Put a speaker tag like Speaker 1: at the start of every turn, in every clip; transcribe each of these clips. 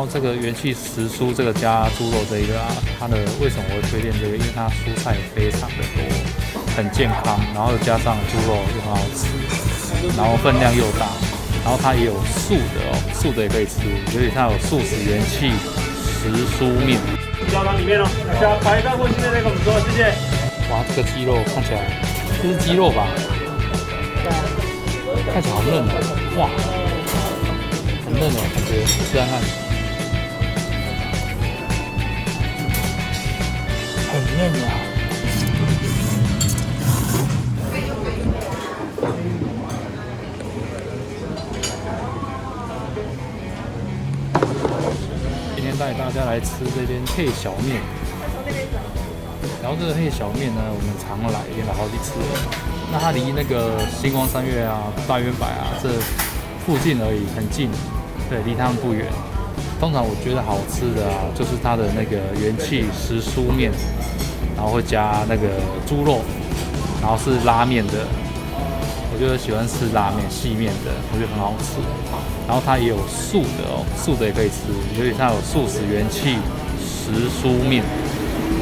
Speaker 1: 后这个元气时蔬这个加猪肉这一个啊，它的为什么我会推荐这个？因为它蔬菜非常的多，很健康，然后又加上猪肉又很好吃，然后分量又大，然后它也有素的哦，素的也可以吃，尤其它有素食元气时蔬面。
Speaker 2: 胶囊里面哦，加白饭或现在那个我们说谢谢。
Speaker 1: 哇，这个鸡肉看起来这是鸡肉吧？看起来好嫩哦，哇，很嫩哦，感觉吃看看。很嫩啊！今天带大家来吃这间黑小面。然后这个黑小面呢，我们常来，已经来好几次了。那它离那个星光三月啊、大圆柏啊这附近而已，很近，对，离他们不远。通常我觉得好吃的啊，就是它的那个元气时蔬面，然后会加那个猪肉，然后是拉面的。我就喜欢吃拉面细面的，我觉得很好吃。然后它也有素的哦，素的也可以吃，尤其它有素食元气时蔬面。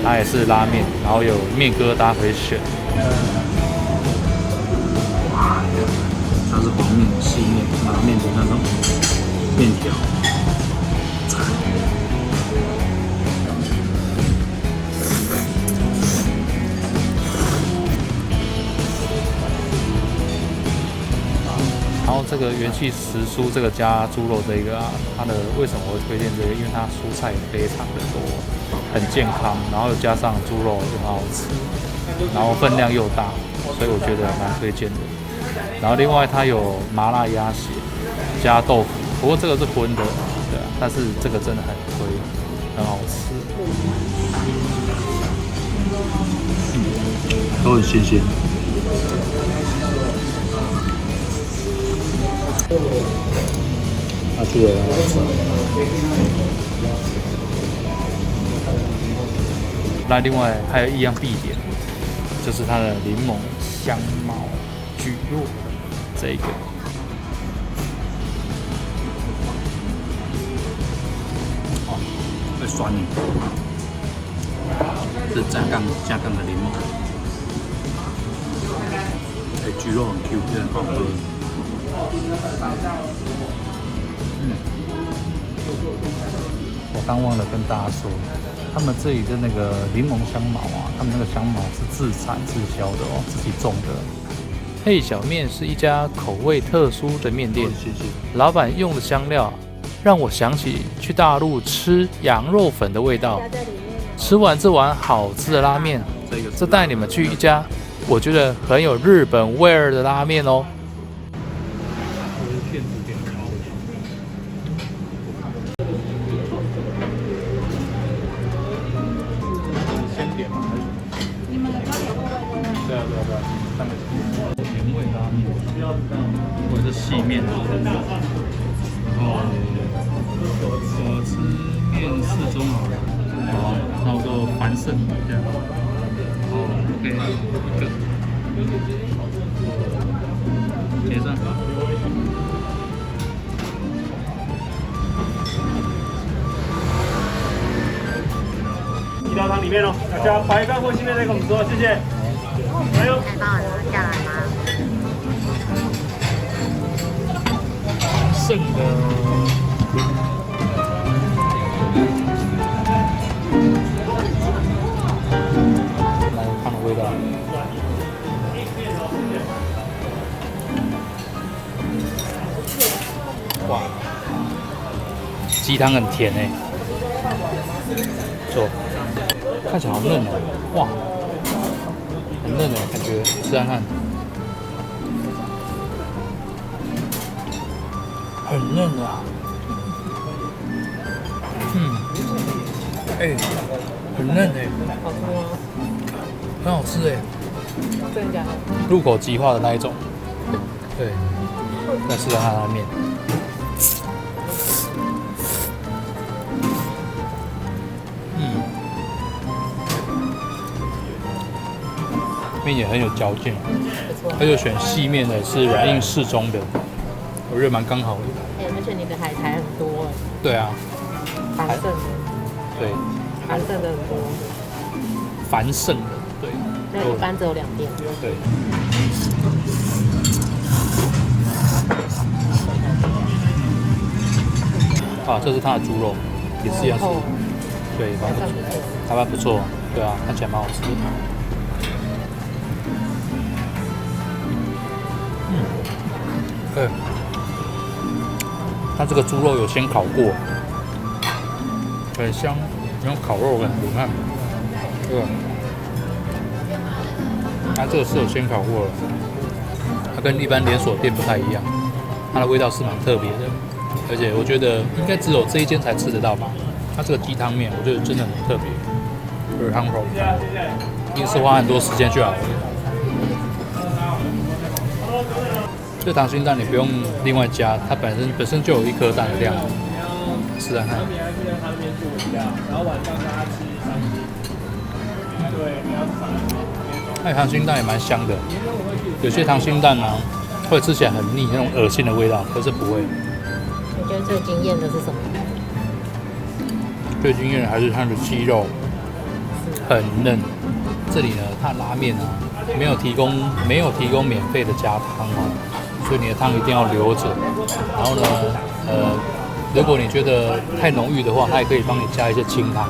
Speaker 1: 它也是拉面，然后有面疙瘩可以选。它是黄面、细面、拉面的那种面条。然后这个元气时蔬这个加猪肉这个啊，它的为什么我会推荐这个？因为它蔬菜非常的多，很健康，然后又加上猪肉又很好吃，然后分量又大，所以我觉得蛮推荐的。然后另外它有麻辣鸭血加豆腐，不过这个是荤的，对啊，但是这个真的很推，很好吃，都很新鲜。它猪肉很好吃。那另外还有一样必点，就是它的柠檬香茅蒟蒻这一个。哦，会酸你，是加杠的柠檬。蒟蒻很 Q， 很好喝。我刚忘了跟大家说，他们这里的那个柠檬香茅啊，他们那个香茅是自产自销的哦，自己种的。黑小面是一家口味特殊的面店，老板用的香料让我想起去大陆吃羊肉粉的味道。吃完这碗好吃的拉面，这带你们去一家我觉得很有日本味儿的拉面哦。原味拉面，或者是细面，然后我吃面适中好了，好，然后就繁盛这样，好 ，OK， 一个，结账。
Speaker 2: 鸡高汤里面哦，加白饭或现在那个我们说谢谢。还有，
Speaker 3: 可以帮我拿下来吗？
Speaker 1: 剩的，来看味道。哇，鸡汤很甜哎，做，看起来好嫩哦，哇。很嫩的感觉，吃看看，很嫩啊，很嫩哎，
Speaker 3: 好吃吗？
Speaker 1: 很好吃哎，
Speaker 3: 真的假的？
Speaker 1: 入口即化的那一种，对，再试下它的面，面也很有嚼劲，而且选细面的是软硬适中的，我觉得蛮刚好的。
Speaker 3: 而且你的海苔很多哎。
Speaker 1: 对啊，
Speaker 3: 繁盛的，
Speaker 1: 对，
Speaker 3: 繁盛的很多。
Speaker 1: 繁盛的，对。
Speaker 3: 那一般只有2店。
Speaker 1: 对。啊，这是它的猪肉，也是一样是，对，还蛮不错，对啊，看起来蛮好吃的。对，它这个猪肉有先烤过，很香，有烤肉感，你看，对吧？它这个是有先烤过的，它跟一般连锁店不太一样，它的味道是蛮特别的，而且我觉得应该只有这一间才吃得到吧。它这个鸡汤面，我觉得真的很特别，就是汤头，一定是花很多时间去熬的。这溏心蛋你不用另外加，它本身就有1颗蛋的量，试看看。然后晚上大家吃对，那溏心蛋也蛮香的，有些溏心蛋呢会吃起来很腻，那种恶心的味道，可是不会。
Speaker 3: 你觉得最惊艳的是什么？
Speaker 1: 最惊艳的还是它的鸡肉很嫩。这里呢，它拉面啊没有提供免费的加汤哦，所以你的汤一定要留着。然后呢，如果你觉得太浓郁的话，它也可以帮你加一些清汤。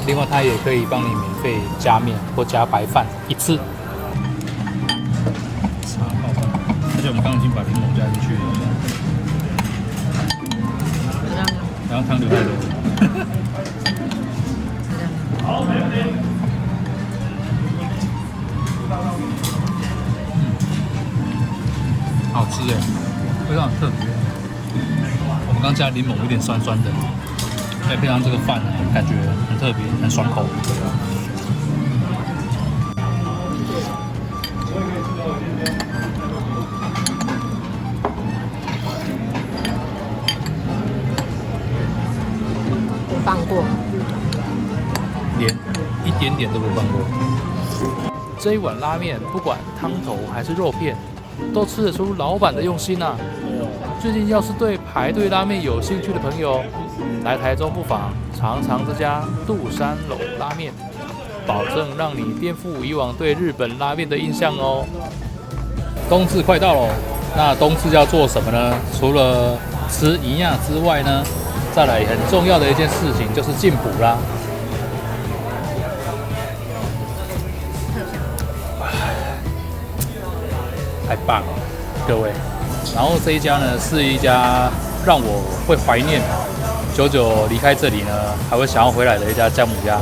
Speaker 1: 另外，它也可以帮你免费加面或加白饭一次。茶泡饭，而且我们刚刚已经把柠檬加进去了，然后汤流太多。好吃哎，味道很特别。我们刚加柠檬有点酸酸的，再配上这个饭呢，感觉很特别，很爽口。
Speaker 3: 不放过，
Speaker 1: 连一点点都不放过。这一碗拉面，不管汤头还是肉片，都吃得出老板的用心啊！最近要是对排队拉面有兴趣的朋友，来台中不妨尝尝这家杜山楼拉面，保证让你颠覆以往对日本拉面的印象哦。冬至快到了，那冬至要做什么呢？除了吃营养之外呢，再来很重要的一件事情就是进补啦。太棒了，各位！然后这一家呢，是一家让我会怀念，久久离开这里呢，还会想要回来的一家姜母鸭。